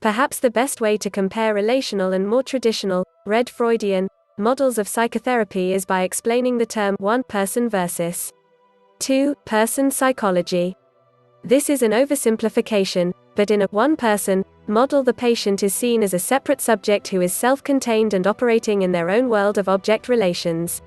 Perhaps the best way to compare relational and more traditional, red Freudian, models of psychotherapy is by explaining the term one-person versus two-person psychology. This is an oversimplification, but in a one-person model the patient is seen as a separate subject who is self-contained and operating in their own world of object relations.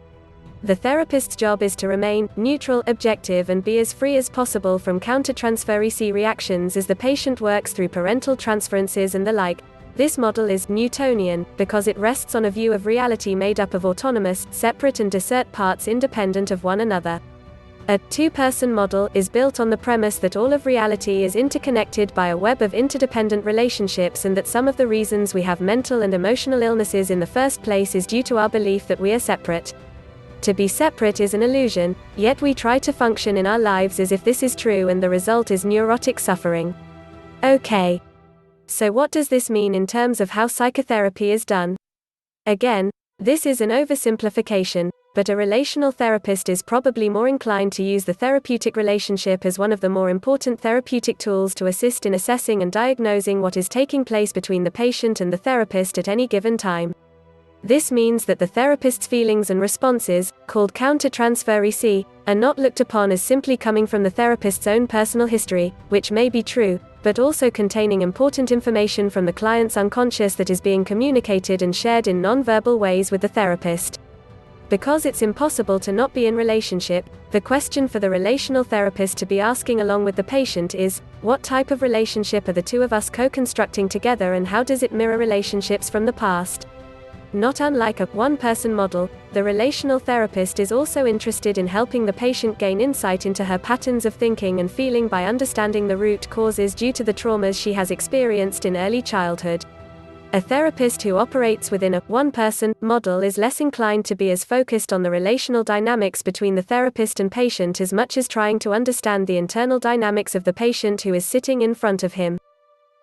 The therapist's job is to remain neutral, objective, and be as free as possible from counter-transference reactions as the patient works through parental transferences and the like. This model is Newtonian because it rests on a view of reality made up of autonomous, separate and discrete parts independent of one another. A two-person model is built on the premise that all of reality is interconnected by a web of interdependent relationships and that some of the reasons we have mental and emotional illnesses in the first place is due to our belief that we are separate. To be separate is an illusion, yet we try to function in our lives as if this is true, and the result is neurotic suffering. Okay. So what does this mean in terms of how psychotherapy is done? Again, this is an oversimplification, but a relational therapist is probably more inclined to use the therapeutic relationship as one of the more important therapeutic tools to assist in assessing and diagnosing what is taking place between the patient and the therapist at any given time. This means that the therapist's feelings and responses, called counter-transference, are not looked upon as simply coming from the therapist's own personal history, which may be true, but also containing important information from the client's unconscious that is being communicated and shared in non-verbal ways with the therapist. Because it's impossible to not be in relationship, the question for the relational therapist to be asking along with the patient is, what type of relationship are the two of us co-constructing together, and how does it mirror relationships from the past? Not unlike a one-person model, the relational therapist is also interested in helping the patient gain insight into her patterns of thinking and feeling by understanding the root causes due to the traumas she has experienced in early childhood. A therapist who operates within a one-person model is less inclined to be as focused on the relational dynamics between the therapist and patient as much as trying to understand the internal dynamics of the patient who is sitting in front of him.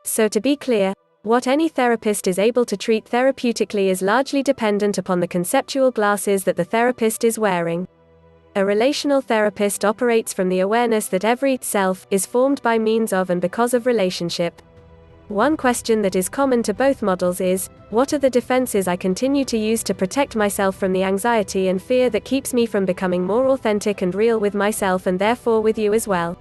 So to be clear, what any therapist is able to treat therapeutically is largely dependent upon the conceptual glasses that the therapist is wearing. A relational therapist operates from the awareness that every self is formed by means of and because of relationship. One question that is common to both models is, what are the defenses I continue to use to protect myself from the anxiety and fear that keeps me from becoming more authentic and real with myself and therefore with you as well?